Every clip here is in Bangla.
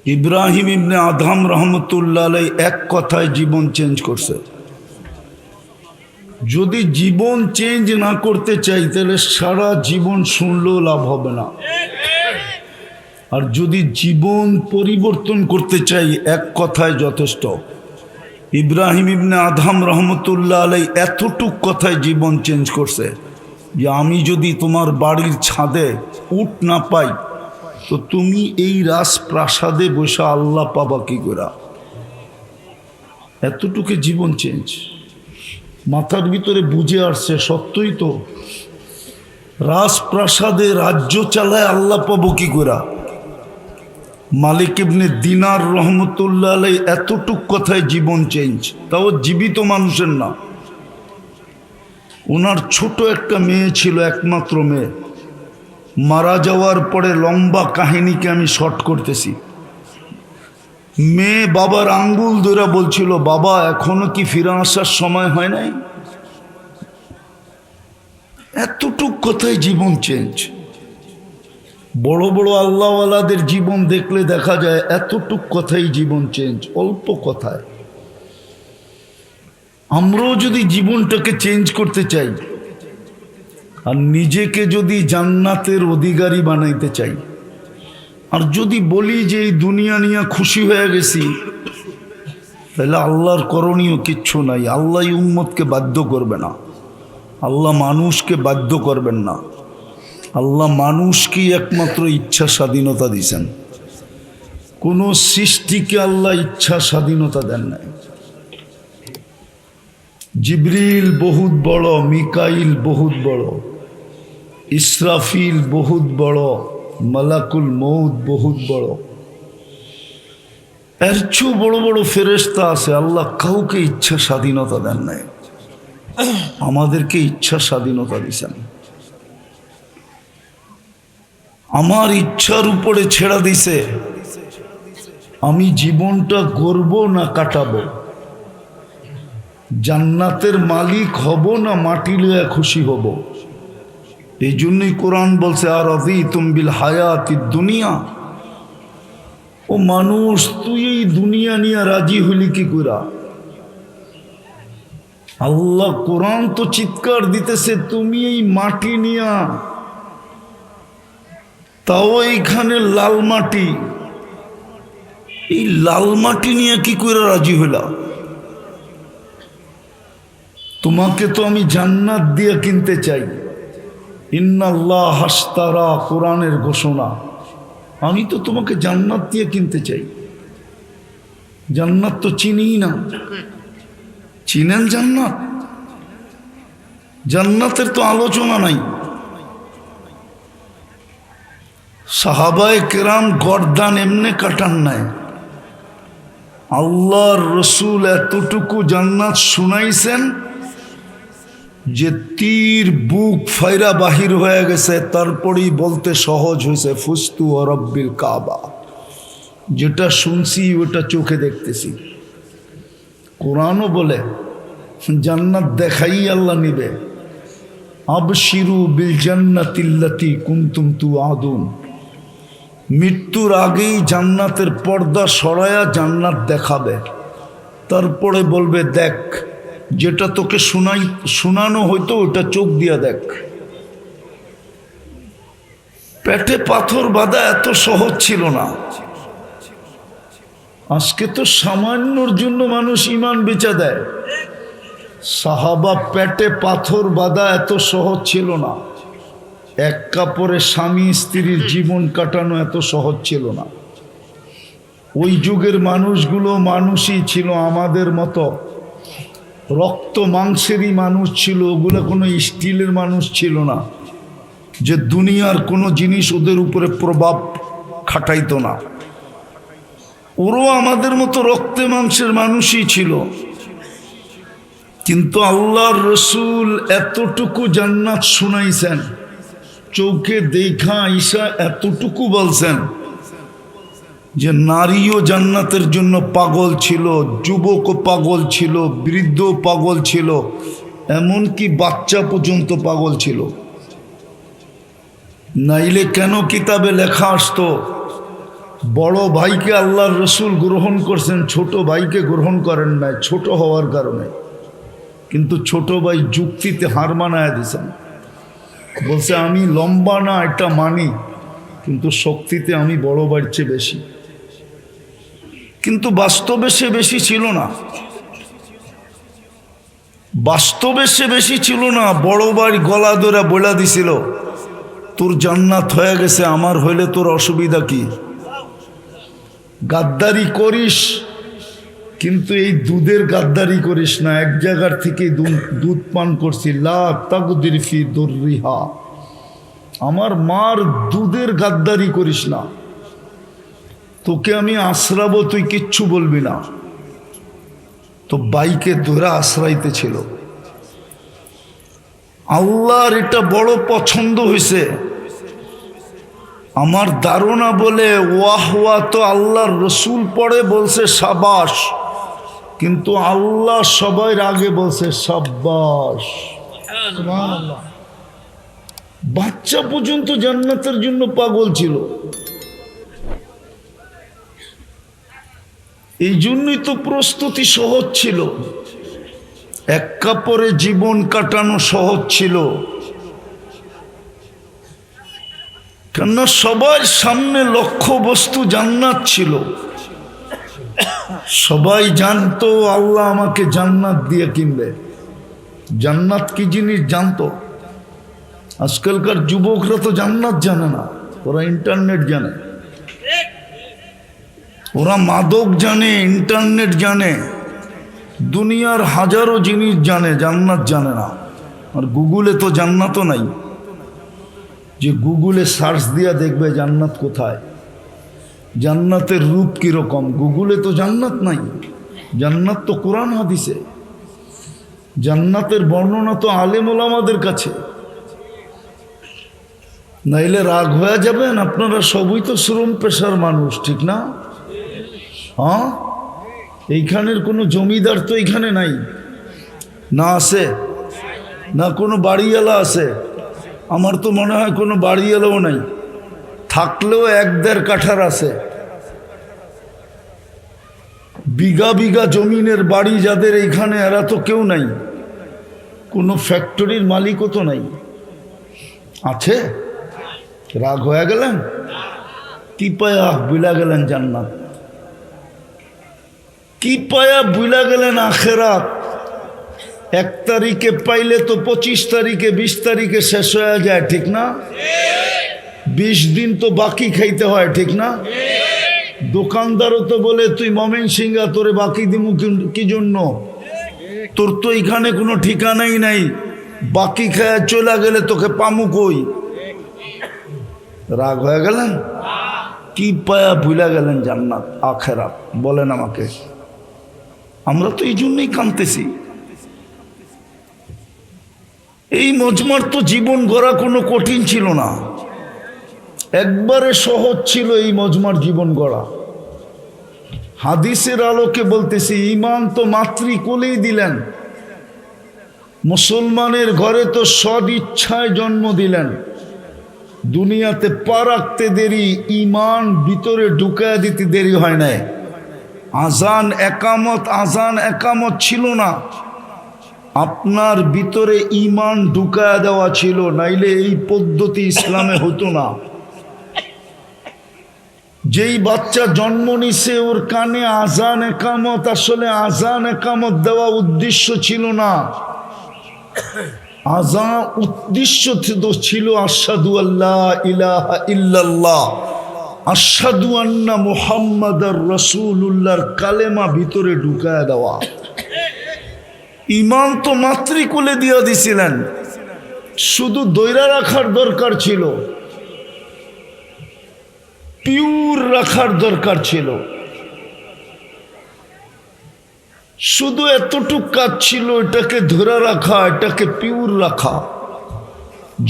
ইব্রাহিম ইবনে আদহাম রহমতুল্লাহ আলাইহি এক কথায় জীবন চেঞ্জ করছে। যদি জীবন চেঞ্জ না করতে চাই তাহলে সারা জীবন শুনলেও লাভ হবে না, আর যদি জীবন পরিবর্তন করতে চাই এক কথায় যথেষ্ট। ইব্রাহিম ইবনে আদহাম রহমতুল্লাহ আলাইহি এতটুক কথায় জীবন চেঞ্জ করছে যে আমি যদি তোমার বাড়ির ছাদে উট না পাই তো তুমি এই রাজপ্রাসাদে বসে আল্লাহ পাবা কি করে। এতটুকু জীবন চেঞ্জ মাথার ভিতরে বুঝে আসছে, সত্যই তো রাজপ্রাসাদে রাজ্য চালায় আল্লাহ পাবো কি করে। মালিক ইবনে দিনার রহমতুল্লাহ আলাইহি এতটুক কথায় জীবন চেঞ্জ, তাও জীবিত মানুষের না। ওনার ছোট একটা মেয়ে ছিল, একমাত্র মেয়ে, মারা যাওয়ার পরে লম্বা কাহিনীকে আমি শর্ট করতেছি। মেয়ে বাবার আঙ্গুল ধরে বলছিল, বাবা এখনো কি ফিরে আসার সময় হয় নাই। এতটুক কথায় জীবন চেঞ্জ। বড় বড় আল্লাহওয়ালাদের জীবন দেখলে দেখা যায় এতটুক কথাই জীবন চেঞ্জ, অল্প কথায়। আমরাও যদি জীবনটাকে চেঞ্জ করতে চাই আর নিজেকে যদি জান্নাতের অধিকারী বানাইতে চাই, আর যদি বলি যে এই দুনিয়া নিয়ে খুশি হয়ে গেছি, তাহলে আল্লাহর করণীয় কিচ্ছু নাই। আল্লাহ উম্মতকে বাধ্য করবে না, আল্লাহ মানুষকে বাধ্য করবেন না। আল্লাহ মানুষকেই একমাত্র ইচ্ছা স্বাধীনতা দিয়েছেন, কোনো সৃষ্টিকে আল্লাহ ইচ্ছা স্বাধীনতা দেন নাই। জিবরিল বহুত বড়, মিকাইল বহুত বড়, ইসরাফিল বহুত বড়, মালাকুল মউত বহুত বড়, এর চেয়ে বড় বড় ফেরেশতা আছে। আল্লাহ কাউকে ইচ্ছা স্বাধীনতা দেন নাই, আমাদেরকে ইচ্ছা স্বাধীনতা দিয়েছেন। আমার ইচ্ছার উপরে ছেড়া দিছে আমি জীবনটা গড়ব না কাটাবো, জান্নাতের মালিক হব না মাটি লইয়া খুশি হব। এই জন্যই কোরআন বলছে, আর রাযীতুম বিল হায়াতিদ দুনিয়া। ও মানুষ, তুই এই দুনিয়া নিয়ে রাজি হইলি কি কইরা? আল্লাহ কোরআন তো চিৎকার দিতেছে, তুমি এই মাটি নিয়া, তাও এইখানে লাল মাটি, এই লাল মাটি নিয়ে কি করে রাজি হইলা? তোমাকে তো আমি জান্নাত দিয়ে কিনতে চাই। ইন্নাল্লাহ হাশতারা, কোরআনের ঘোষণা। আমি তো তোমাকে জান্নাত দিয়ে কিনতে চাই। জান্নাত তো চিনিই না। চিনেন জান্নাত? জান্নাতের তো আলোচনা নাই। সাহাবায়ে কেরাম গর্দান এমনে কাটান নাই। আল্লাহর রসুল এতটুকু জান্নাত শুনাইছেন যে তীর বুক ফাইরা বাহির হয়ে গেছে, তারপরেই বলতে সহজ হয়েছে, ফুস্তু ওয়া রব্বিল কাবা। যেটা শুনছি ওটা চোখে দেখতেছি। কোরআনও বলে জান্নাত দেখাই আল্লাহ নিবে। আবশিরু বিল জান্নাতিল্লাতী কুনতুম তুআদুন। মৃত্যুর আগেই জান্নাতের পর্দা সরায়া জান্নাত দেখাবে, তারপরে বলবে দেখ, যেটা তোকে শোনানো হইতো ওটা চোখ দিয়া দেখ। পেটে পাথর বাঁধা এত সহজ ছিল না। আজকে তো সামান্যর জন্য মানুষ ঈমান বেচা দেয়। সাহাবা পেটে পাথর বাঁধা এত সহজ ছিল না। এক কাপড়ে স্বামী স্ত্রীর জীবন কাটানো এত সহজ ছিল না। ওই যুগের মানুষগুলো মানুষই ছিল আমাদের মতো, রক্ত মাংসেরই মানুষ ছিল। ওগুলো কোনো স্টিলের মানুষ ছিল না যে দুনিয়ার কোনো জিনিস ওদের উপরে প্রভাব খাটাইতো না। ওরাও আমাদের মতো রক্তে মাংসের মানুষই ছিল। কিন্তু আল্লাহর রসুল এতটুকু জান্নাত শুনাইছেন, চোখে দেখা ঈশা এতটুকু বলছেন যে নারীও জান্নাতের জন্য পাগল ছিল, যুবকও পাগল ছিল, বৃদ্ধ পাগল ছিল, এমনকি বাচ্চা পর্যন্ত পাগল ছিল। নাইলে কেন কিতাবে লেখা আসতো বড় ভাইকে আল্লাহর রসুল গ্রহণ করছেন, ছোট ভাইকে গ্রহণ করেন নাই ছোট হওয়ার কারণে। কিন্তু ছোট ভাই যুক্তিতে হার মানায় দিয়েছেন, বলছে আমি লম্বা না এটা মানি, কিন্তু শক্তিতে আমি বড় ভাইয়ের চেয়ে বেশি। কিন্তু বাস্তবে সে বেশি ছিল না, বাস্তবে সে বেশি ছিল না। বড় ভাই গলা ধরে বলে দিছিল, তোর জান্নাত হয়ে গেছে, আমার হইলে তোর অসুবিধা কি? গাদ্দারি করিস, কিন্তু এই দুধের গাদ্দারি করিস না। এক জায়গার থেকে দুধ পান করছি, লা তাকদির ফি দুররিহা, আমার মার দুধের গাদ্দারি করিস না। তোকে আমি আশ্রাবো, তুই কিচ্ছু বলবি না। তো বাইকে ধরে আশ্রাইতে ছিল। আল্লাহর এটা বড় পছন্দ হয়েছে। আমার ধারণা বলে ওয়াহ ওয়াহ তো আল্লাহর রসুল পড়ে বলছে সাবাস, কিন্তু আল্লাহ সবাই আগে বলছে সাব্বাস। বাচ্চা পর্যন্ত জান্নাতের জন্য পাগল ছিল। এই জন্যই তো প্রস্তুতি সহজ ছিল, এক কাপড়ে জীবন কাটানো সহজ ছিল। কেননা সবার সামনে লক্ষ্য বস্তু জান্নাত ছিল। সবাই জানতো আল্লাহ আমাকে জান্নাত দিয়ে কিনবে। জান্নাত কি জিনিস জানতো। আজকালকার যুবকরা তো জান্নাত জানে না, ওরা ইন্টারনেট জানে, ওরা মাদক জানে, ইন্টারনেট জানে, দুনিয়ার হাজারো জিনিস জানে, জান্নাত জানে না। আর গুগলে তো জান্নাতও নাই, যে গুগলে সার্চ দিয়া দেখবে জান্নাত কোথায়, জান্নাতের রূপ কিরকম। গুগলে তো জান্নাত নাই, জান্নাত তো কোরআন হাদিসে, জান্নাতের বর্ণনা তো আলেম ওলামাদের কাছে। নাইলে রাগ হয়ে যাবেন, আপনারা সবই তো শ্রম পেশার মানুষ, ঠিক না? হ্যাঁ, এইখানের কোনো জমিদার তো এইখানে নাই, না আছে, না কোনো বাড়িওয়ালা আছে। আমার তো মনে হয় কোনো বাড়িওয়ালাও নাই, থাকলেও 1-1.5 কাঠার আছে। বিঘা বিঘা জমিনের বাড়ি যাদের এইখানে, এরা তো কেউ নাই। কোনো ফ্যাক্টরির মালিকও তো নাই। আছে? রাগ হয়ে গেলেন? কি পায়া বুলা গেলেন জান্নাত, কি পায়া বুলা গেলেন আখেরাত। 1 তারিখে পাইলে তো 25 তারিখে 20 তারিখে শেষ হয়ে যায়, ঠিক না? 20 দিন তো বাকি খাইতে হয়, ঠিক না? দোকানদারও তো বলে তুই ময়মনসিংহা, তোরে বাকি দিমু কি জন্য? তোর তো এখানে কোনো ঠিকানাই নাই, বাকি খায়া চলে গেলে তোকে পামু কই? রাগ হয়ে গেলেন? কি পায়া ভুলা গেলেন জান্নাত আখেরাত, বলেন আমাকে। আমরা তো এই জন্যই কাঁদতেছি। এই মজমার তো জীবন গড়া কোনো কঠিন ছিল না, একবারে সহজ ছিল এই মজমার জীবন গড়া। হাদিসের আলোকে বলতেছি, ইমান তো মাতৃকোলেই দিলেন, মুসলমানের ঘরে তো সদ ইচ্ছায় জন্ম দিলেন। দুনিয়াতে পা রাখতে দেরি, ইমান ভিতরে ঢুকায় দিতে দেরি হয় নাই। আজান একামত ছিল না, আপনার ভিতরে ইমান ঢুকায় দেওয়া ছিল, নাইলে এই পদ্ধতি ইসলামে হতো না। যেই বাচ্চা জন্ম নিছে ওর কানে আজান একামত, আসলে আজান একামত দেওয়া উদ্দেশ্য ছিল না। আজান উদ্দেশ্য ছিল আশহাদু আল্লা ইলাহা ইল্লাল্লাহ, আশহাদু আন্না মুহাম্মাদার রাসূলুল্লাহর কালেমা ভিতরে ঢুকায় দেওয়া। ইমান তো মাতৃকুলে দিয়ে দিছিলেন, শুধু দৈরা রাখার দরকার ছিল, পিওর রাখার দরকার ছিল। শুধু এতটুক কাজ ছিল, এটাকে ধরে রাখা, এটাকে পিওর রাখা,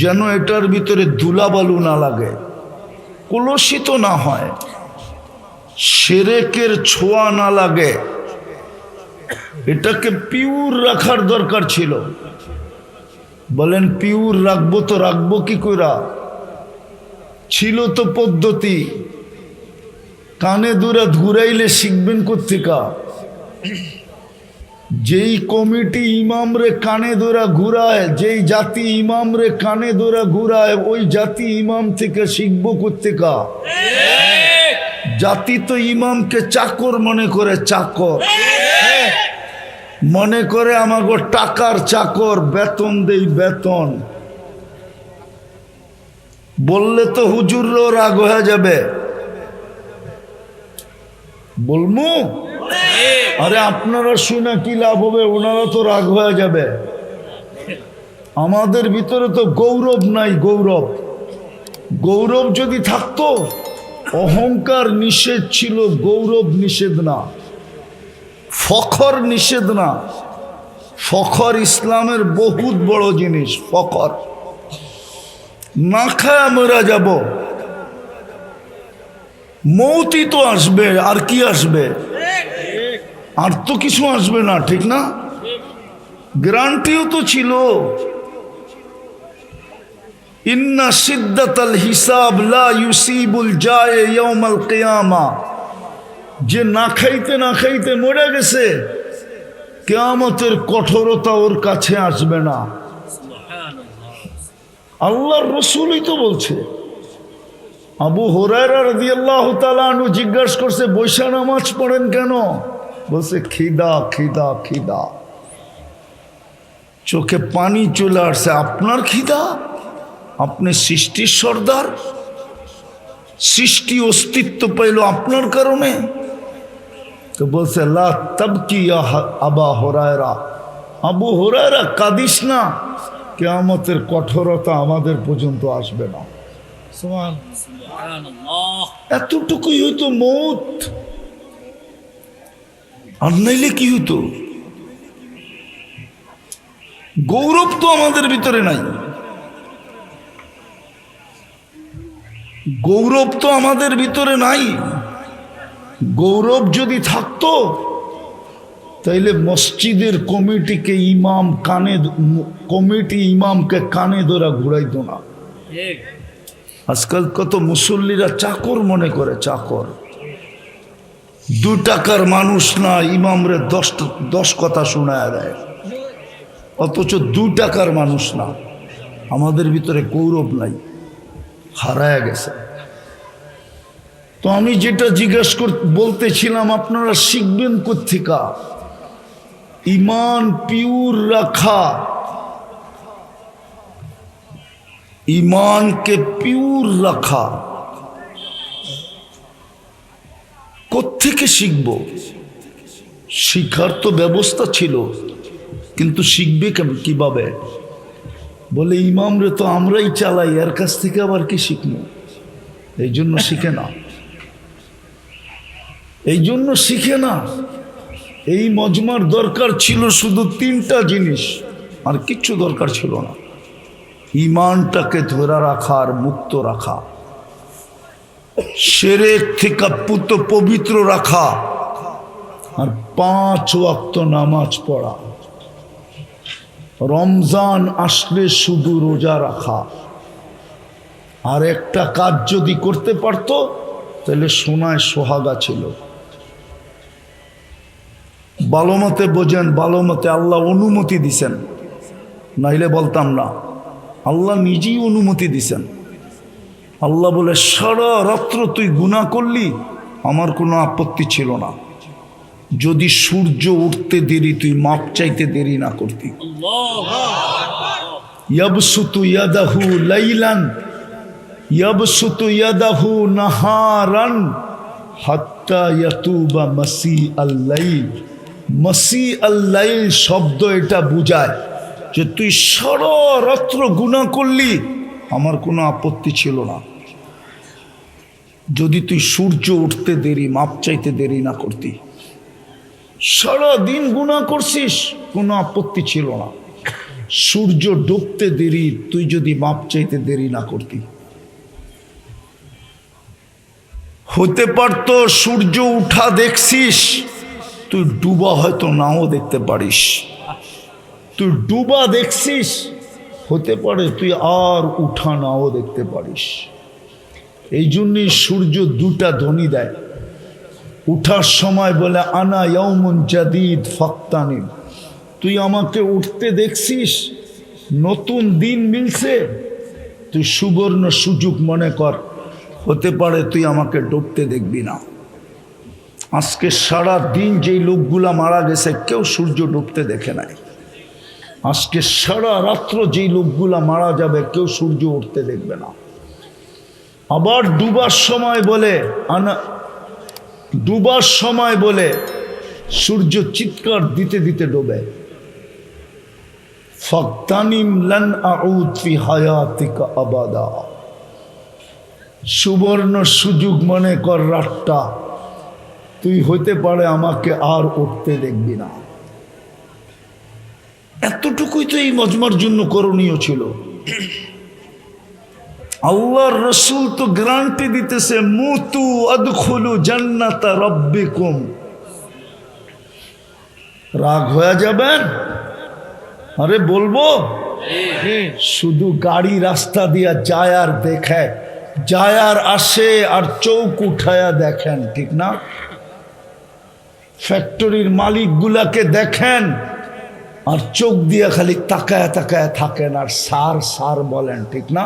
যেন এটার ভিতরে ধুলাবালু না লাগে, কলুষিত না হয়, শিরকের ছোঁয়া না লাগে। এটাকে পিওর রাখার দরকার ছিল। বলেন পিওর রাখবো তো রাখবো কি কইরা? ছিল তো পদ্ধতি। কানে দুরা ঘুরাইলে শিখবেন কোত্থেকা? যেই কমিটি ইমামরে কানে ধরা ঘুরায়, যেই জাতি ইমামরে কানে ধরা ঘুরায়, ওই জাতি ইমাম থেকে শিখবো কোত্থেকা? জাতি তো ইমামকে চাকর মনে করে, চাকর মনে করে, আমাকে টাকার চাকর, বেতন দেই বেতন। বললে তো হুজুরও রাগ হয়ে যাবে। বলমু আরে আপনারা শুনে কি লাভ হবে, ওনারা তো রাগ হয়ে যাবে। আমাদের ভিতরে তো গৌরব নাই, গৌরব। গৌরব যদি থাকতো, অহংকার নিষেধ ছিল, গৌরব নিষেধ না। ফখর নিষেধ না। ফখর ইসলামের বহুত বড় জিনিস। ফখর না খায় মরা যাব, মৌতি তো আসবে, আর কি আসবে? আর তো কিছু আসবে না, ঠিক না? গ্যারান্টিও তো ছিল। ইন্না সিদ্দাতাল হিসাব লা ইউসিবুল জায়ে ইয়াউমাল কিয়ামা। যে না খাইতে না খাইতে মরে গেছে, কিয়ামতের কঠোরতা ওর কাছে আসবে না। আল্লাহর রাসূলই তো বলছে। আবু হুরায়রা রাদিয়াল্লাহু তাআলা আনহু জিজ্ঞাসা করছে, বৈশা নামাজ পড়েন কেন? বলছে খিদা খিদা খিদা। চোখে পানি চলে আসছে। আপনার খিদা? আপনি সৃষ্টির সর্দার, সৃষ্টি অস্তিত্ব পাইল আপনার কারণে। তো বলছে লা তাবকি ইয়া আবা হুরায়রা, আবু হুরায়রা কাঁদিস না, কিয়ামতের কঠোরতা আমাদের পর্যন্ত আসবে না। এতটুকুই হইতো মৌত, আর নাইলে কি হইতো? গৌরব তো আমাদের ভিতরে নাই। গৌরব তো আমাদের ভিতরে নাই। গৌরব যদি থাকতো, তাইলে মসজিদের কমিটিকে ইমাম কানে, কমিটি ইমামকে কানে ধরা ঘুরাইতো না। আজকাল কত মুসল্লিরা চাকর মনে করে, চাকর। 2 টাকার মানুষ না, ইমামরে 10 কথা শোনায় দেয়, অথচ 2 টাকার মানুষ না। আমাদের ভিতরে গৌরব নাই, হারায় গেছে। তো আমি যেটা জিজ্ঞাসা বলতেছিলাম, আপনারা শিখবেন কোত্থেকা? ইমান পিওর রাখা, ইমানকে পিওর রাখা কোত্থেকে শিখব? শিখার তো ব্যবস্থা ছিল, কিন্তু শিখবে কিভাবে? বলে ইমামরে তো আমরাই চালাই, এর কাছ থেকে আবার কি শিখবো? এই জন্য শিখে না, এই জন্য শিখে না। এই মজমার দরকার ছিল শুধু 3টা জিনিস, আর কিচ্ছু দরকার ছিল না। ইমানটাকে ধরে রাখা আর মুক্ত রাখা, শিরক থেকে পবিত্র রাখা, আর 5 ওয়াক্ত নামাজ পড়া। রমজান আসলে শুধু রোজা রাখা। আর একটা কাজ যদি করতে পারতো, তাহলে সোনায় সোহাগা ছিল। ভালো মতে বোঝেন, ভালো মতে। আল্লাহ অনুমতি দিছেন, নাইলে বলতাম না। আল্লাহ নিজেই অনুমতি দিছেন। আল্লাহ বলে, সারা রাত্র তুই গুনাহ করলি, আমার কোনো আপত্তি ছিল না, যদি সূর্য উঠতে দেরি তুই মাপ চাইতে দেরি না করতি। ইয়াবসুতু ইয়াদাহু লাইলান ইয়াবসুতু ইয়াদাহু নাহারান হাত্তা ইয়াতুবা মাসি আল-লাইল। মাসি আল-লাইল শব্দ এটা বুঝায় যে তুই সারা রাত্র গুনাহ করলি, আমার কোনো আপত্তি ছিল না, যদি তুই সূর্য উঠতে দেরি মাপ চাইতে দেরি না করতি। সারা দিন গুনাহ করছিস, কোনো আপত্তি ছিল না, সূর্য ডুবতে দেরি তুই যদি মাপ চাইতে দেরি না করতি। হতে পারত সূর্য উঠা দেখছিস, তুই ডুবা হয়তো নাও দেখতে পারিস। তুই ডুবা দেখছিস, হতে পারে তুই আর উঠা নাও দেখতে পারিস। এই জন্যই সূর্য 2টা ধ্বনি দেয়। উঠার সময় বলে আনা ইয়াউমুন জাদীদ ফাক্তানিম, তুই আমাকে উঠতে দেখছিস, নতুন দিন মিলছে, তুই সুবর্ণ সুযোগ মনে কর, হতে পারে তুই আমাকে ডুবতে দেখবি না। আজকে সারা দিন যেই লোকগুলা মারা গেছে কেউ সূর্য ডুবতে দেখে নাই। আজকে সারা রাত্র যেই লোকগুলা মারা যাবে কেউ সূর্য উঠতে দেখবে না। আবার ডুবার সময় বলে সূর্য চিৎকার দিতে দিতে ডোবে। ফাক্তানিম লান আউদ ফি হায়াতিকা আবাদা, সুবর্ণ সুযোগ মনে কর রাতটা, তুই হতে পারে আমাকে আর উঠতে দেখবি না। এতটুকুই তো এই মজমার জন্য করণীয় ছিল। আল্লাহর রসুল তো গ্যারান্টি দিতেছে, মুতু আদখুলু জান্নাতা রাব্বিকুম। রাগ হয়ে যাবেন? আরে বলবো, শুধু গাড়ি রাস্তা দিয়া যায় আর দেখায়, যায় আর আসে আর চৌক উঠায়া দেখেন, ঠিক না? ফ্যাক্টরির মালিকগুলাকে দেখেন আর চোখ দিয়া খালি তাকায় তাকায় থাকেন আর সার সার বলেন, ঠিক না?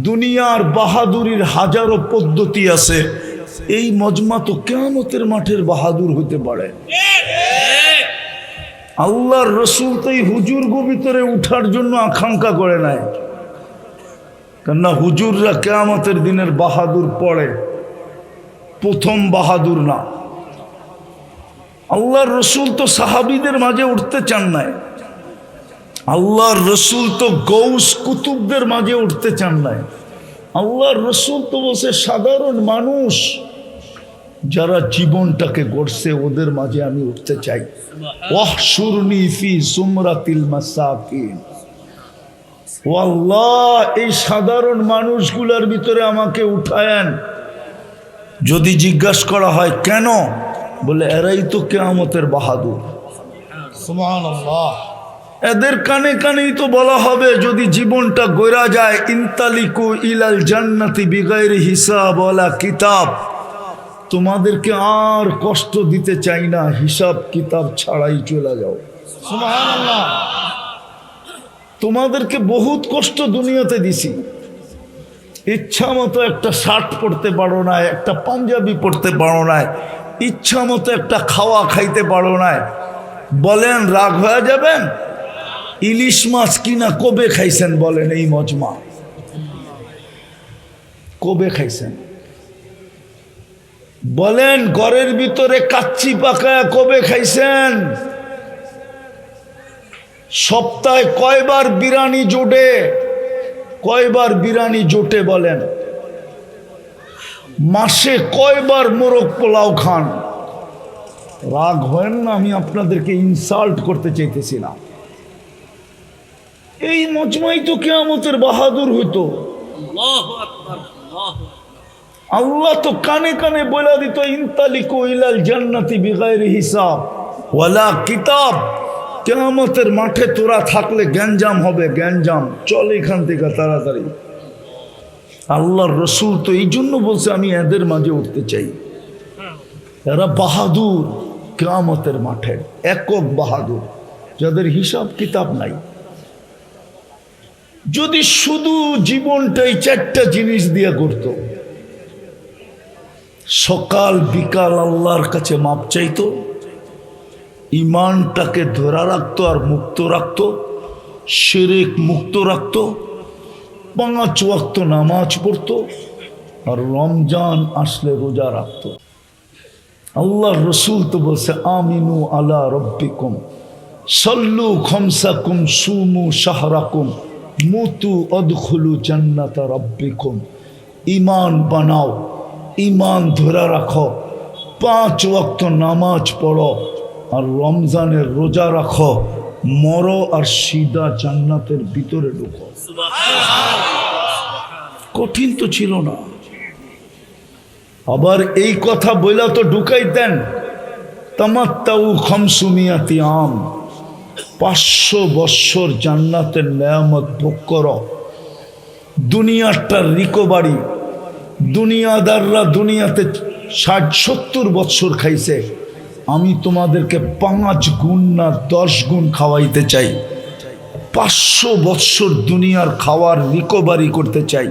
দুনিয়ার বাহাদুরির হাজারো পদ্ধতি আছে, এই মজমা তো কিয়ামতের মাঠের বাহাদুর হতে পারে। আল্লাহর রসুল তো এই হুজুর ভিতরে উঠার জন্য আকাঙ্ক্ষা করে নাই, কেননা হুজুররা কিয়ামতের দিনের বাহাদুর পড়ে, প্রথম বাহাদুর না। আল্লাহর রসুল তো সাহাবীদের মাঝে উঠতে চান নাই, আল্লাহর রসুল তো গৌস কুতুবদের মাঝে উঠতে চান নাই। আল্লাহর রসুল তো বসে সাধারণ মানুষ যারা জীবনটাকে গড়ছে ওদের মাঝে আমি উঠতে চাই। ওয়াহশুরনি ফি সুমরাতিল মাসাকিন, ও আল্লাহ এই সাধারণ মানুষগুলোর ভিতরে আমাকে উঠায়েন। যদি জিজ্ঞাসা করা হয় কেন, বলে এরাই তো কিয়ামতের বাহাদুর। সুবহানাল্লাহ। এদের কানে কানেই তো বলা হবে যদি জীবনটা গড়া যায়, ইনতালিকু ইলাল জান্নাতি বিগাইরি হিসাব ওয়ালা কিতাব, তোমাদেরকে আর কষ্ট দিতে চাই না, হিসাব কিতাব ছাড়াই চলে যাও। সুবহানাল্লাহ। তোমাদেরকে বহুত কষ্ট দুনিয়াতে দিছি, ইচ্ছা মতো একটা শার্ট পরতে পারো না, একটা পাঞ্জাবি পরতে পারো না, ইচ্ছা মতো একটা খাওয়া খাইতে পারো না। বলেন রাগ হয়ে যাবেন? ইলিশ মাছ কিনা কবে খাইছেন বলেন? এই মজমা কবে খাইছেন বলেন? ঘরের ভিতরে কাচ্চি পাকায় কবে খাইছেন? সপ্তাহে কয়বার বিরিয়ানি জোটে? কয়বার বিরিয়ানি জোটে বলেন? মাসে কয়বার মোরগ পোলাও খান? রাগ হয় না, আমি আপনাদেরকে ইনসাল্ট করতে চাইতেছি না। এই মজমাই তো কিয়ামতের বাহাদুর হইতো। আল্লাহ তো কানে কানে বলে দিত, ইনতালিকু ইলাল জান্নাতি বিগাইরি হিসাব ওয়ালা কিতাব। কিয়ামতের মাঠে তোরা থাকলে গ্যাঞ্জাম হবে, গ্যাঞ্জাম, চল এখান থেকে তাড়াতাড়ি। আল্লাহর রসুল তো এই জন্য বলছে আমি এদের মাঝে উঠতে চাই। এরা বাহাদুর কিয়ামতের মাঠে, একক বাহাদুর, যাদের হিসাব কিতাব নাই। যদি শুধু জীবনটাই চারটা জিনিস দিয়ে করত, সকাল বিকাল আল্লাহর কাছে মাপ চাইতো, ইমানটাকে ধরা রাখতো আর মুক্ত রাখতো, শিরক মুক্ত রাখতো, 5 ওয়াক্ত নামাজ পড়তো, আর রমজান আসলে রোজা রাখতো। আল্লাহর রসুল তো বলছে আমিনু আলা রব্বিকুম সল্লু খামসাকুম সুমু শাহরাকুম মুতু আদখুলু জান্নাতা রাব্বিকুম। ইমান বানাও, ইমান ধরে রাখো, 5 ওয়াক্ত নামাজ পড়ো আর রমজানের রোজা রাখো, মরো আর সিধা জান্নাতের ভিতরে ঢুকো। কঠিন তো ছিল না। আবার এই কথা বইলা তো ঢুকাইতেন, তামাত্তাউ খামসুমিয়াতি আম, 500 বৎসর জান্নাতের নেয়ামত ভোগ করো। দুনিয়ারটা রিকভারি, দুনিয়াদাররা দুনিয়াতে 60-70 বৎসর খাইছে, আমি তোমাদেরকে 5 গুণ না 10 গুণ খাওয়াইতে চাই। 500 বৎসর দুনিয়ার খাওয়ার রিকভারি করতে চাই,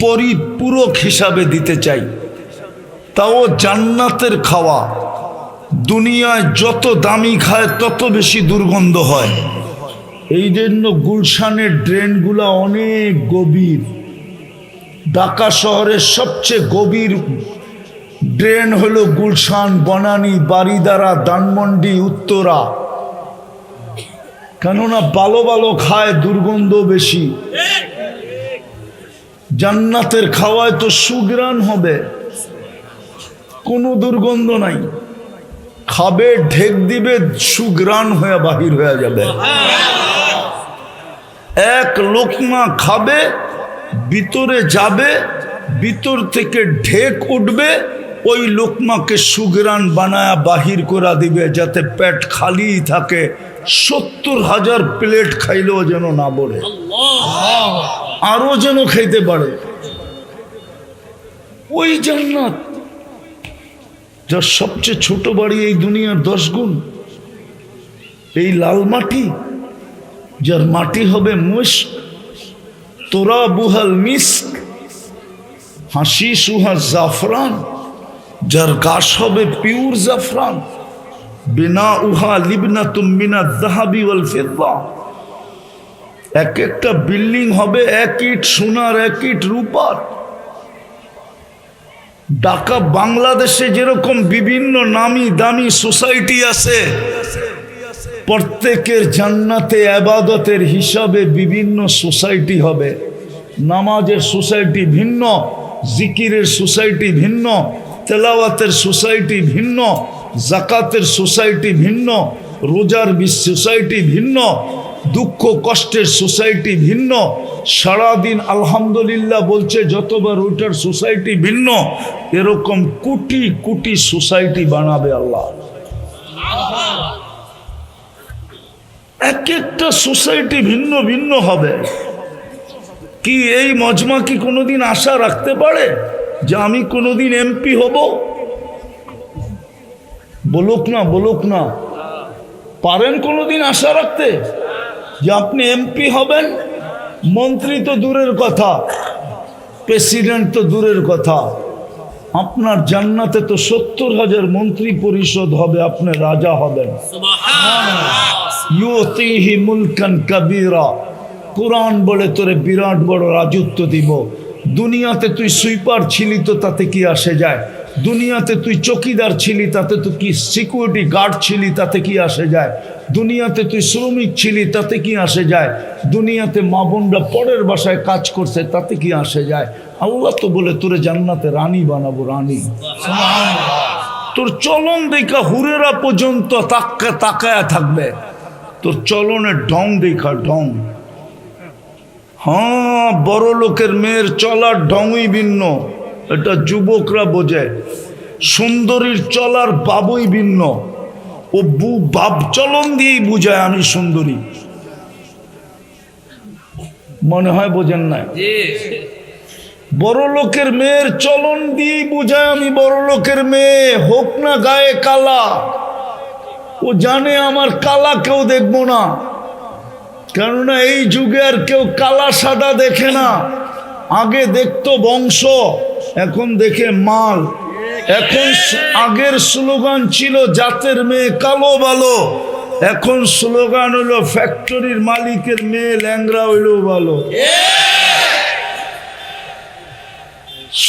পরিপূরক হিসাবে দিতে চাই। তাও জান্নাতের খাওয়া। দুনিয়ায় যত দামি খায় তত বেশি দুর্গন্ধ হয়। এই জন্য গুলশানের ড্রেনগুলো অনেক গভীর। ঢাকা শহরের সবচেয়ে গভীর ড্রেন হলো গুলশান, বনানী, বারিধারা, ধানমন্ডি, উত্তরা। কেননা ভালো ভালো খায়, দুর্গন্ধ বেশি। জান্নাতের খাওয়ায় তো সুগ্রাণ হবে, কোনো দুর্গন্ধ নাই। খাবে, ঢেক দিবে, সুগ্রাণ হয়ে বাহির হয়ে যাবে। এক লোকমা খাবে, ভিতরে যাবে, ভিতর থেকে ঢেক উঠবে, ওই লোকমাকে সুগ্রাণ বানায়া বাহির করে দিবে, যাতে পেট খালি থাকে। 70,000 প্লেট খাইলেও যেন না বলে, আরো যেন খাইতে পারে। ওই জান্নাত, যার সবচেয়ে ছোট বাড়ি এই দুনিয়ার 10 গুণ। এই লাল মাটি, যার মাটি হবে মুস্ক, তোরা বুহাল মিস্ক, হাসি সুহা জাফরান, যার গাছ হবে পিওর জাফরান। বিনা উহা লিবনা তুমিনা যাহাবি ওয়াল ফিদ্দা। এক একটা বিল্ডিং হবে 1 ইট সোনার, 1 ইট রূপার। ঢাকা বাংলাদেশে যেরকম বিভিন্ন নামি দামি সোসাইটি আছে, প্রত্যেকের জান্নাতে ইবাদতের হিসাবে বিভিন্ন সোসাইটি হবে। নামাজের সোসাইটি ভিন্ন, জিকিরের সোসাইটি ভিন্ন, তেলাওয়াতের সোসাইটি ভিন্ন, জাকাতের সোসাইটি ভিন্ন, রোজার সোসাইটি ভিন্ন, দুঃখ কষ্টের সোসাইটি ভিন্ন, সারাদিন আলহামদুলিল্লাহ বলছে যতবার ওইটার সোসাইটি ভিন্ন। এরকম কোটি কোটি সোসাইটি বানাবে আল্লাহ। এক একটা সোসাইটি ভিন্ন ভিন্ন হবে। কি এই মজমা কি কোনোদিন আশা রাখতে পারে যে আমি কোনোদিন এমপি হব? বলুক না, বলুক না। পারেন কোনোদিন আশা রাখতে যে আপনি এমপি হবেন? মন্ত্রী তো দূরের কথা, প্রেসিডেন্ট তো দূরের কথা, আপনার জান্নাতে তো 70,000 মন্ত্রী পরিষদ হবে, আপনি রাজা হবেন। ইউতিহি মুলকান কাবীরা। কোরআন বলে তোরে বিরাট বড় রাজত্ব দিব। দুনিয়াতে তুই সুইপার ছিলি তো তাতে কি আসে যায়? দুনিয়াতে তুই চকিদার ছিলি তাতে তো কি, সিকিউরিটি গার্ড ছিলি তাতে কি আসে যায়? দুনিয়াতে তুই শ্রমিক ছিলি তাতে কি আসে যায়? দুনিয়াতে মা বোনরা পরের বাসায় কাজ করছে তাতে কি আসে যায়? আল্লাহ তো বলে তোরে জান্নাতে রানী বানাবো, রানী। তোর চলন দেখা হুরেরা পর্যন্ত তাকায়া থাকবে, তোর চলনের ঢং দেখা, ঢং। হ্যাঁ, বড় লোকের মেয়ের চলার ঢংই ভিন্ন, এটা যুবকরা বোঝে। সুন্দরীর চলার বাবুই ভিন্ন, ও বাপ চলন দিয়েই বুঝায় আমি সুন্দরী। মনে হয় বোঝেন না? বড় লোকের মেয়ের চলন দিয়েই বুঝায় আমি বড় লোকের মেয়ে, হোক না গায়ে কালা। ও জানে আমার কালা কেউ দেখবো না, কেননা এই যুগে আর কেউ কালা সাদা দেখে না। আগে দেখতো বংশ, এখন দেখে মাল। এখন আগের স্লোগান ছিল জাতের মেয়ে কালো ভালো, এখন স্লোগান হলো ফ্যাক্টরির মালিকের মেয়ে ল্যাংরা হইলেও ভালো।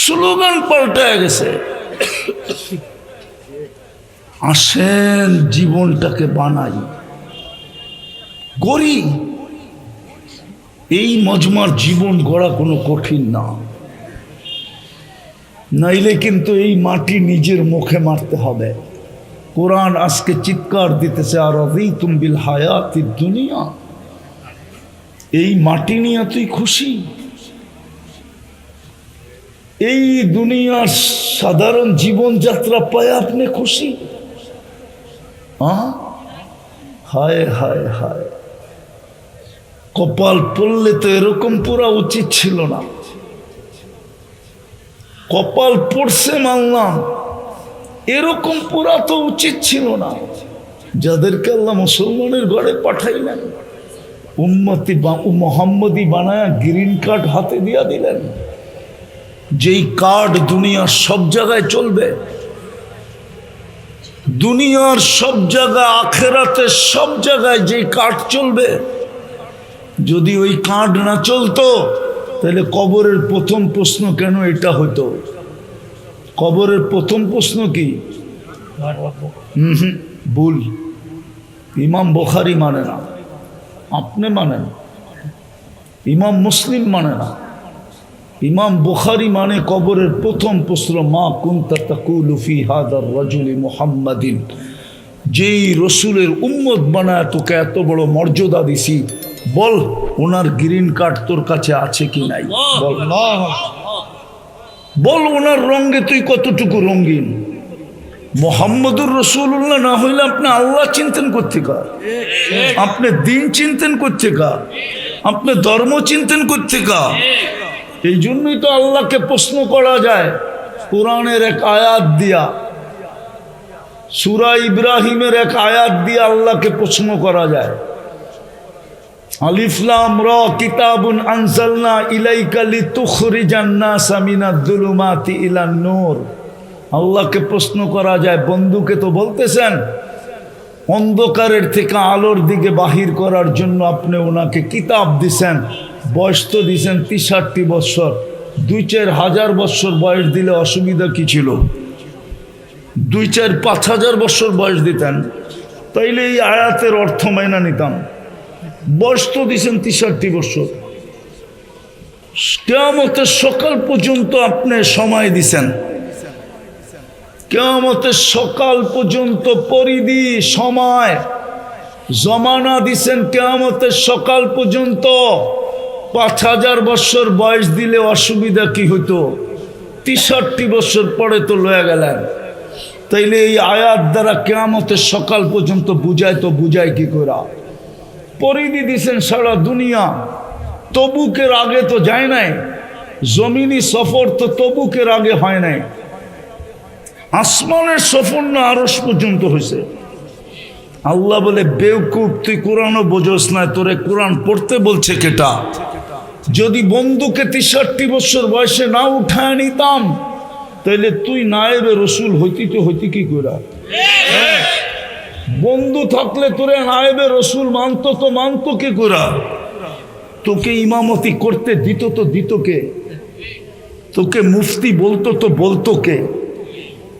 স্লোগান পাল্টায় গেছে। আসেন জীবনটাকে বানাই, গড়ি। এই মজমার জীবন গড়া কোনো কঠিন না, নাইলে কিন্তু এই মাটি নিজের মুখে মারতে হবে। কোরআন আজকে চিৎকার দিতেছে, আর রাদিতুম বিল হায়াতিদ দুনিয়া। এই মাটি নিয়ে তুই খুশি? এই দুনিয়ার সাধারণ জীবনযাত্রা পায় আপনি খুশি? হায় হায় হায়, কপাল পড়লে তো এরকম পুরা উচিত ছিল না। কপাল পড়ছে মানলাম, এরকম পুরা তো উচিত ছিল না। যাদেরকে আল্লাহ মুসলমানের ঘরে পাঠাইলেন, উম্মতি মোহাম্মদী বানায়া গ্রিন কার্ড হাতে দিয়া দিলেন, যেই কার্ড দুনিয়ার সব জায়গায় চলবে, দুনিয়ার সব জায়গায়, আখেরাতে সব জায়গায় যেই কার্ড চলবে। যদি ওই কার্ড না চলতো তাহলে কবরের প্রথম প্রশ্ন কেন এটা হতো? কবরের প্রথম প্রশ্ন কি? ভুল। ইমাম বুখারী মানে না, আপনি মানেন। ইমাম মুসলিম মানে না, ইমাম বুখারী মানে কবরের প্রথম প্রশ্ন, মা কুনতা তাকুলু ফি হাদার রাজুলি মুহাম্মাদিন, যেই রসুলের উম্মত বানায় তোকে এত বড় মর্যাদা দিছি, বল ওনার গ্রিন কার্ড তোর কাছে আছে কি নাই? বল, বল ওনার রঙে তুই কতটুকু রঙিন? মোহাম্মদুর রসুল্লাহ না হইলে আপনি আল্লাহ চিন্তেন করতে কার? আপনি দিন চিন্তেন করতে কার? আপনি ধর্ম চিন্তেন করতে কার? এই জন্যই তো আল্লাহকে প্রশ্ন করা যায় কোরআনের এক আয়াত দিয়া, সূরা ইব্রাহিমের এক আয়াত দিয়ে আল্লাহকে প্রশ্ন করা যায়। আলিফ লাম রা কিতাবুন আনজালনা ইলাইকা লিতুখরিজান নাসা মিনাজ-যুলুমাতি ইলান নূর। আল্লাহকে প্রশ্ন করা যায়, বন্ধুকে তো বলতেছেন অন্ধকারের থেকে আলোর দিকে বাহির করার জন্য আপনি ওনাকে কিতাব দিছেন, বয়স তো দিছেন 63 বৎসর, 2-4 হাজার বৎসর বয়স দিলে অসুবিধা কি ছিল? 2-4-5 হাজার বৎসর বয়স দিতেন, তাইলে এই আয়াতের অর্থ মাইনা নিতাম। বয়স তো দিছেন 63 বৎসর, কিয়ামতের সকাল পর্যন্ত আপনি সময় দিছেন, কিয়ামতের সকাল পর্যন্ত পরিধি সময় জমানা দিছেন, কিয়ামতের সকাল পর্যন্ত 5000 বৎসর বয়স দিলে অসুবিধা কি হইতো? 63 বৎসর পরে তো লয়ে গেলেন। তাইলে এই আয়াত দ্বারা কিয়ামতের সকাল পর্যন্ত বুঝায়, তো বুঝায় কি করে? পরিধি দিছেন সারা দুনিয়া, তবুকের আগে তো যায় নাই, জমিনি সফর তো তবুকের আগে হয় নাই, আসমানের সফর না আরশ পর্যন্ত হয়েছে। আল্লাহ বলে, বেওকুফ তুই কোরআনও বোঝস না, তোরে কোরআন পড়তে বলছে কেটা? যদি বন্ধুকে 63 বছর বয়সে না উঠায় নিতাম তাহলে তুই নায়েবে রসুল হইতি, তো হইতি কি করে? বন্ধু থাকলে তোরে নায়েবে রসুল মানত, তো মানত কি করে? তোকে ইমামতি করতে দিত তো দিত কে? তোকে মুফতি বলতো তো বলতো কে?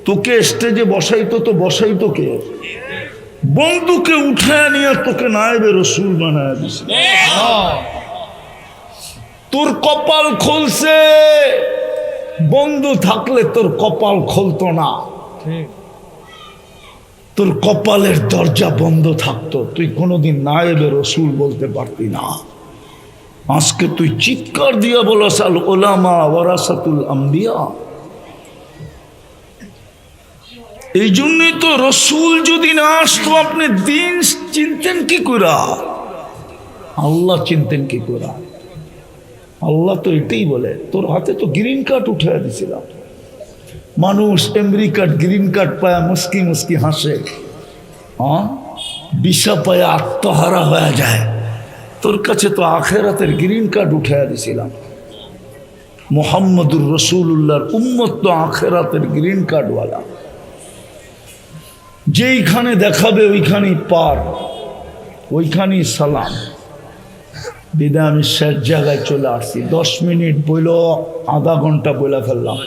তোকে স্টেজে বসাইতো তো বসাইতো কে? বন্ধুকে উঠায় নিয়ে তোকে নায়েবে রসুল বানায় দিছে। তোর কপাল খুলছে, বন্ধু থাকলে তোর কপাল খুলতো না, তোর কপালের দরজা বন্ধ থাকতো, তুই কোনোদিন নায়েবে রসুল বলতে পারতি না। আজকে তুই চিৎকার দিয়া বলস আল উলামা ওয়ারাসাতুল আম্বিয়া। এই জন্যই তো রসুল যদি না আসতো আপনি দিন চিনতেন কি করে? আল্লাহ চিনতেন কি করে? আল্লাহ তো এটাই বলে, তোর হাতে তো গ্রিন কার্ড উঠে দিয়েছিলাম। মানুষ আমেরিকার গ্রিন কার্ড পায় মুস্কি মুস্কি হাসে, বিষা পায় আত্মহারা হয়ে যায়। তোর কাছে তো আখেরাতের গ্রিন কার্ড উঠে দিয়েছিলাম। মুহাম্মদুর রসুল্লাহর উম্মত তো আখেরাতের গ্রিন কার্ডওয়ালা, যেইখানে দেখাবে ওইখানেই পার, ওইখানেই সালাম। বিদায় আমি শেষ জায়গায় চলে আসছি, 10 মিনিট বইল, আধা ঘন্টা বইলা ফেললাম।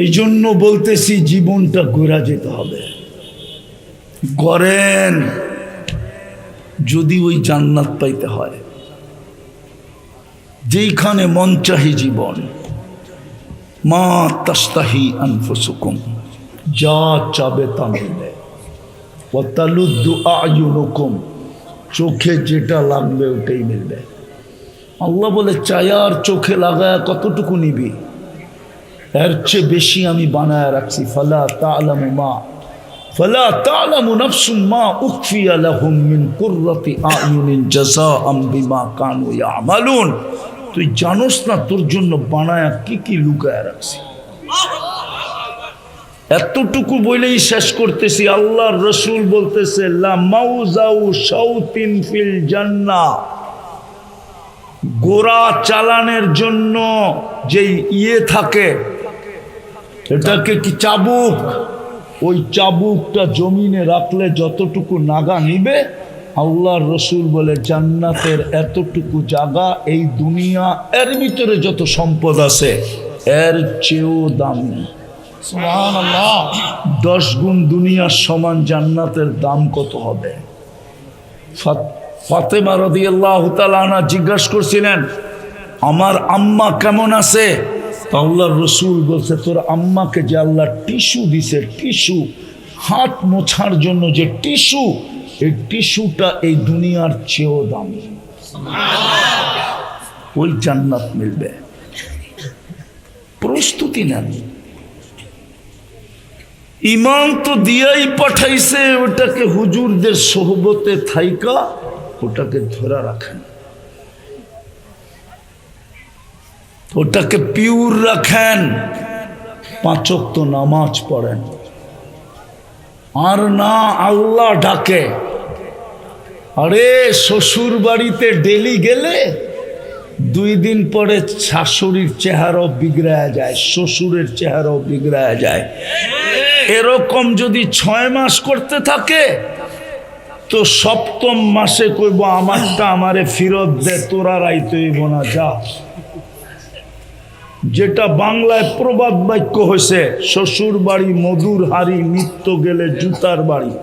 এই জন্য বলতেছি জীবনটা ঘুরা যেতে হবে। করেন যদি ওই জান্নাত পাইতে হয়, যেইখানে মন চাহি জীবন, মা তাস্তাহি আনফুসুকুম, যা চাবে তা মিলবে, ওয়াতালুদ্দু আয়ুনুকুম, চোখে যেটা লাগবে ওটাই মিলবে। আল্লাহ বলে, চায়ার চোখে লাগায় কতটুকু নিবি? এর চেয়ে বেশি আমি বানায় রাখছি। ফালা তা'লামু নাফসুম মা উখফিয়া লাহুম মিন কুররাতি আ'য়ুনিন জাযাআম বিমা কানু ইয়া'মালুন। তুই জানোস না তোর জন্য বানায়া কি কি লুকায় রাখছি। এতটুকু বলেই শেষ করতেছি। আল্লাহর রসুল বলতেছে লা মাউজাউ শাউতিন ফিল জান্নাহ, গোরা চালানের জন্য যে থাকে এটাকে কি চাবুক, ওই চাবুকটা জমিনে রাখলে যতটুকু নাগা নিবে, আল্লাহর রসুল বলে জান্নাতের এতটুকু জায়গা এই দুনিয়া এর ভিতরে যত সম্পদ আছে এর চেয়েও দামি। সুবহানাল্লাহ। 10 গুণ দুনিয়ার সমান জান্নাতের দাম কত হবে? ফাতেমা রাদিয়াল্লাহু তাআলা আনহা জিজ্ঞাসা করছিলেন আমার আম্মা কেমন আছে? আল্লাহর রসুল বলছে তোর আম্মাকে যে আল্লাহ টিস্যু দিছে, টিস্যু হাত মোছার জন্য যে টিস্যু, এই টিস্যুটা এই দুনিয়ার চেয়েও দামি। ওই জান্নাত মিলবে, প্রস্তুতি নেন। ইমাম তো দিয়াই পাঠাইছে, ওটাকে হুজুরদের সোহবতে থাইকা ওটাকে ধরে রাখেন, ওটাকে পিওর রাখেন, 5 ওয়াক্ত নামাজ পড়েন। আর না আল্লাহ ডাকে। আরে শ্বশুর বাড়িতে ডেলি গেলে 2 দিন পরে শাশুড়ির চেহারাও বিগড়ায় যায়, শ্বশুরের চেহারাও বিগড়ায় যায়। এরকম যদি 6 মাস করতে থাকে তো 7ম মাসে কইব আমারটা আমারে ফিরত দে, তোরা রাইতে হইব না, যা। যেটা বাংলায় প্রবাদ বাক্য হয়েছে, শ্বশুর বাড়ি মধুর হাড়ি, নিত্য গেলে জুতার বাড়ি।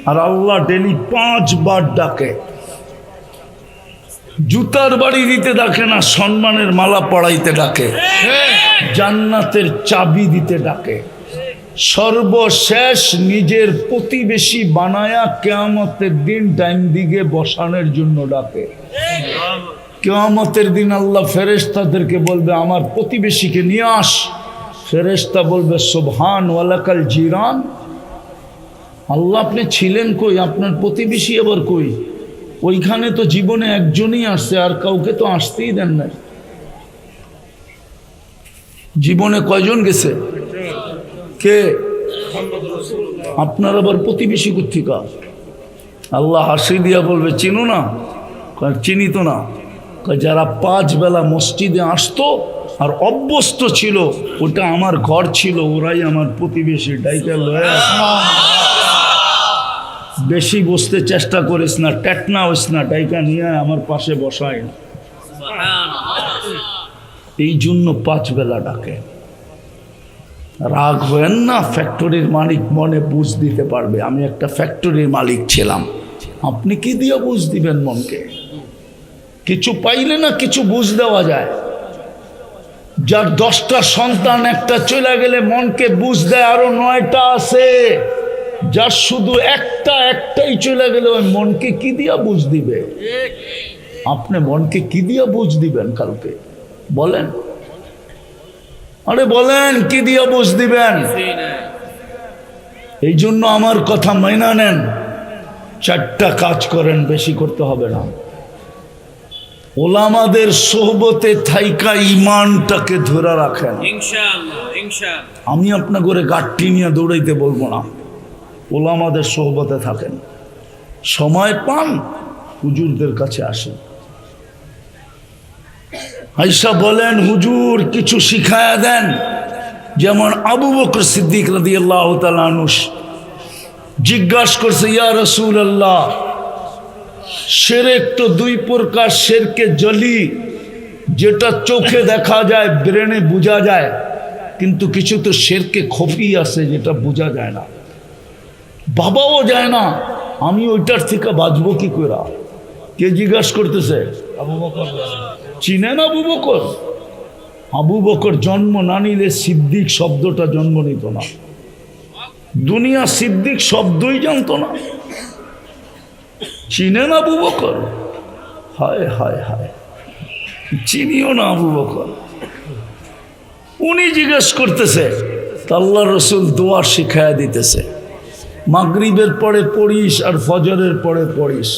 আর আল্লাহ ডেলি 5 বার ডাকে। জুতার বাড়ি দিতে ডাকে না, সম্মানের মালা পড়াইতে ডাকে, জান্নাতের চাবি দিতে ডাকে, সর্বশেষ নিজের প্রতিবেশী বানায়া কিয়ামতের দিন ডাইন দিকে বসানোর জন্য ডাকে। কিয়ামতের দিন আল্লাহ ফেরেশতাদেরকে বলবে আমার প্রতিবেশীকে নিয়ে আস। ফেরেশতা বলবে সুবহান ওয়ালাকাল জিরান। আল্লাহ আপনি ছিলেন কই? আপনার প্রতিবেশী আবার কই? ওইখানে তো জীবনে একজনই আসছে, আর কাউকে তো আসতেই দেন না। জীবনে কয়জন গেছে? কে? আপনার আবার প্রতিবেশী কোত্থেকে? আল্লাহ হাসি দিয়া বলবে চিনো না? চিনি তো না। যারা 5 বেলা মসজিদে আসতো আর অভ্যস্ত ছিল, ওটা আমার ঘর ছিল, ওরাই আমার প্রতিবেশী। ডাইকা লয়া বেশি বসতে চেষ্টা করিস না, টেটনা হইস না, ডাইকা নিয়ে আমার পাশে বসায় না। এই জন্য 5 বেলা ডাকে। রাগ হয়েন না, ফ্যাক্টরির মালিক মনে বুঝ দিতে পারবে। আমি একটা ফ্যাক্টরির মালিক ছিলাম, আপনি কি দিয়ে বুঝ দিবেন মনকে? কিছু পাইলে না কিছু বুঝ দেওয়া যায়। যার 10টা সন্তান, একটা চলে গেলে মনকে বুঝ দেয় আরো 9টা আছে। যার শুধু একটাই চলে গেলে ওই মনকে কি দিয়া বুঝ দিবে? আপনি মনকে কি দিয়া বুঝ দিবেন কালকে বলেন? আরে বলেন কি দিয়া বুঝ দিবেন? এই জন্য আমার কথা মাইনা নেন, 4টা কাজ করেন, বেশি করতে হবে না। ওলামাদের সোহবতে থাইকা ইমানটাকে ধরে রাখেন। আমি আপনার করে গাঠটি নিয়ে দৌড়াইতে বলবো না, ওলামাদের সোহবতে থাকেন। সময় পান হুজুরদের কাছে আসেন। আয়েশা বলেন হুজুর কিছু শিখায়া দেন। যেমন আবু বকর সিদ্দিক রাদিয়াল্লাহু তাআলা আনহু জিজ্ঞাসা করছে ইয়া রাসূলুল্লাহ, শিরক তো 2 প্রকার, শিরকে জলি যেটা চোখে দেখা যায়, ব্রেনে বোঝা যায়, কিন্তু কিছু তো শিরকে খফি আছে যেটা বোঝা যায় না, ভাবাও যায় না। আমি ওইটার থেকে বাঁচবো কি করে? কে জিজ্ঞাসা করতেছে? আবু বকর। চিনেন আবু বকর? আবু বকর জন্ম না নিলে সিদ্দিক শব্দটা জন্ম নিত না। দুনিয়া সিদ্দিক শব্দই জানতো না। চিনেন আবু বকর? হায় হায় হায়, চিনিও না আবু বকর। উনি জিজ্ঞেস করতেছে, আল্লাহ রসুল দোয়া শিখায়া দিতেছে, মাগরিবের পরে পড়িস আর ফজরের পরে পড়িস।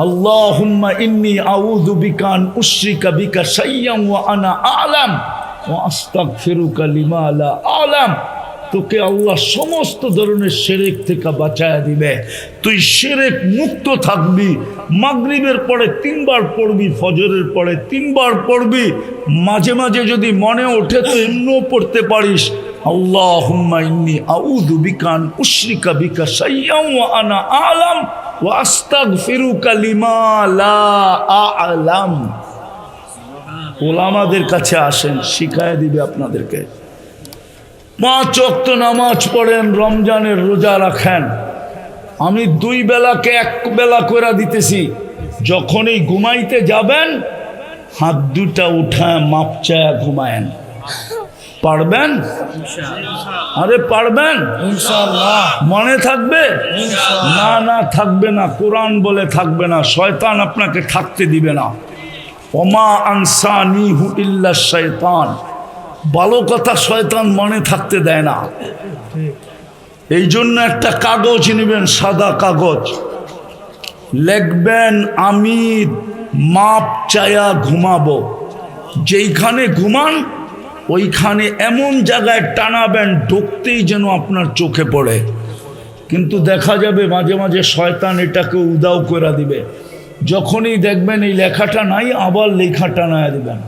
আল্লাহুম্মা ইন্নী আউযু বিকা আন উশরিকা বিকা শাইয়্যান ওয়া আনা আ'লাম ওয়া আস্তাগফিরুকা লিমা লা আ'লাম। তোকে আল্লাহ সমস্ত ধরনের শিরক থেকে বাঁচায়া দিবে। তুই শিরক মুক্ত থাকবি। মাগরিবের পরে 3 বার পড়বি, ফজরের পরে 3 বার পড়বি। মাঝে মাঝে যদি মনে ওঠে তো এমনিও পড়তে পারিস, আল্লাহুম্মা ইন্নী আউযু বিকা আন উশরিকা বিকা শাইয়্যান ওয়া আনা আ'লাম ওয়া আস্তাগফিরুকা লিমা লা আ'লাম। ওলামাদের কাছে আসেন, শিখায়া দিবে আপনাদেরকে। 5 ওয়াক্ত নামাজ পড়েন, রমজানের রোজা রাখেন। আমি 2 বেলাকে 1 বেলা করে দিতেছি। যখনই ঘুমাইতে যাবেন হাত দুটা উঠায় মাপ চায়া ঘুমায়েন। পারবেন? আরে পারবেন ইনশাআল্লাহ। মনে থাকবে? না না থাকবে না। কোরআন বলে থাকবে না। শয়তান আপনাকে থাকতে দিবে না। ওমা আনসানিহু ইল্লা শাইতান। ভালো কথা শয়তান মনে থাকতে দেয় না। এই জন্য একটা কাগজ নেবেন, সাদা কাগজ, লিখবেন আমি মাপ চায়া ঘুমাবো। যেইখানে ঘুমান ওইখানে এমন জায়গায় টানাবেন ঢুকতেই যেন আপনার চোখে পড়ে। কিন্তু দেখা যাবে মাঝে মাঝে শয়তান এটাকে উদাও করে দিবে। যখনই দেখবেন এই লেখাটা নাই, আবার লেখা টানায় দিবেন।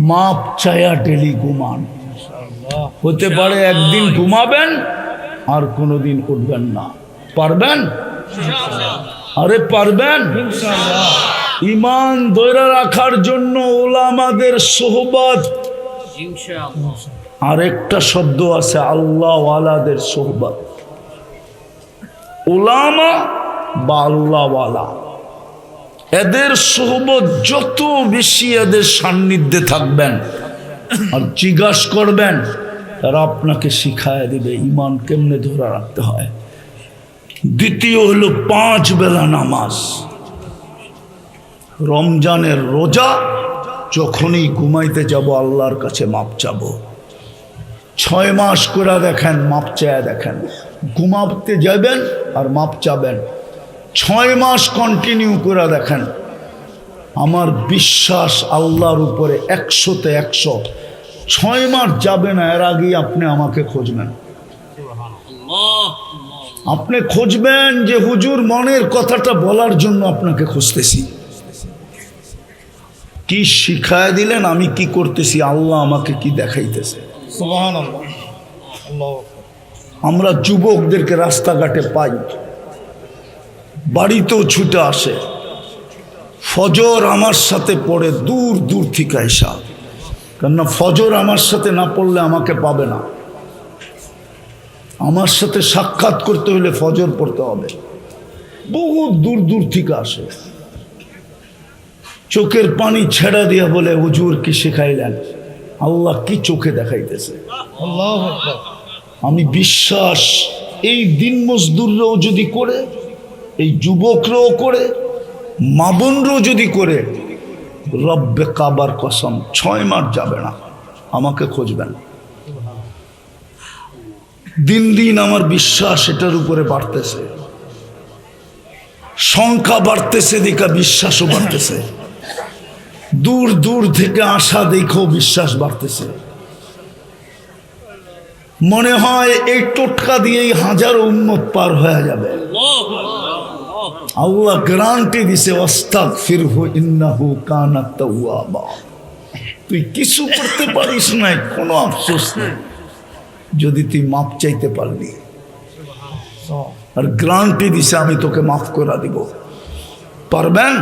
মাপ চায়া ডেলি ঘুমান। হতে পারে একদিন ঘুমাবেন আর কোনোদিন উঠবেন না। পারবেন? আরে পারবেন? ঈমান ধরে রাখার জন্য ওলামাদের সোহবত। আরেকটা শব্দ আছে, আল্লাহ ওয়ালাদের সোহবত। ওলামা বা আল্লাহ ওয়ালা, এদের সোহবত যত বেশি এদের সান্নিধ্যে থাকবেন আর জিজ্ঞাসা করবেন, তারা আপনাকে শিখায় দিবে ঈমান কেমনে ধরে রাখতে হয়। দ্বিতীয় হলো 5 বেলা নামাজ। রমজানের রোজা, যখনই ঘুমাইতে যাব আল্লাহর কাছে মাপ চাবো। 6 মাস করে দেখেন, মাপ চায়া দেখেন। ঘুমাতে যাবেন আর মাপ চাবেন। 6 মাস কন্টিনিউ করে দেখেন। আমার বিশ্বাস আল্লাহর উপরে 100-তে 100। 6 মাস যাবে না, এর আগেই আপনি আমাকে খুঁজবেন। আপনি খুঁজবেন যে হুজুর মনের কথাটা বলার জন্য আপনাকে খুঁজতেছি। কি শিখায় দিলেন, আমি কি করতেছি, আল্লাহ আমাকে কি দেখাইতেছে। আমরা যুবকদেরকে রাস্তাঘাটে পাই, বাড়িতেও ছুটে আসে। ফজর আমার সাথে পড়ে দূর দূর থেকে আইসা, কেননা ফজর আমার সাথে না পড়লে আমাকে পাবে না। আমার সাথে সাক্ষাৎ করতে হলে ফজর পড়তে হবে। বহুত দূর দূর থেকে আসে। চোখের পানি ছেড়া দিয়া বলে হুজুর কি শেখাইলেন, আল্লাহ কি চোখে দেখাইতেছে। আমি বিশ্বাস এই দিন মজদুররাও যদি করে, এই যুবকরাও করে, মা বোনরাও যদি করে, রব্বে কাবার কসম 6 মাস যাবে না, আমাকে খুঁজবেন। দিন দিন আমার বিশ্বাস এটার উপরে বাড়তেছে। সংখ্যা বাড়তেছে দেখা বিশ্বাসও বাড়তেছে। দূর দূর থেকে আসা দেখেও বিশ্বাস বাড়তেছে। মনে হয় এই টোটকা দিয়েই 1000 উম্মত পার হয়ে যাবে। আল্লাহ গ্যারান্টি দিছে, আস্তাগফিরহু ইন্নাহু কানা তাওয়াবা। তুই কিছু করতে পারিস নাই, কোনো আফসোস নেই, যদি তুই মাপ চাইতে পারলি। আর গ্যারান্টি দিছে আমি তোকে মাফ করে দিব। পারবেন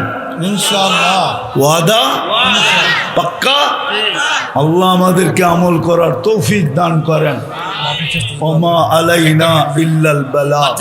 ইনশাআল্লাহ? ওয়াদা পাক্কা? আল্লাহ আমাদেরকে আমল করার তৌফিক দান করেন। ওমা আলাইনা ইল্লাল বালাগ।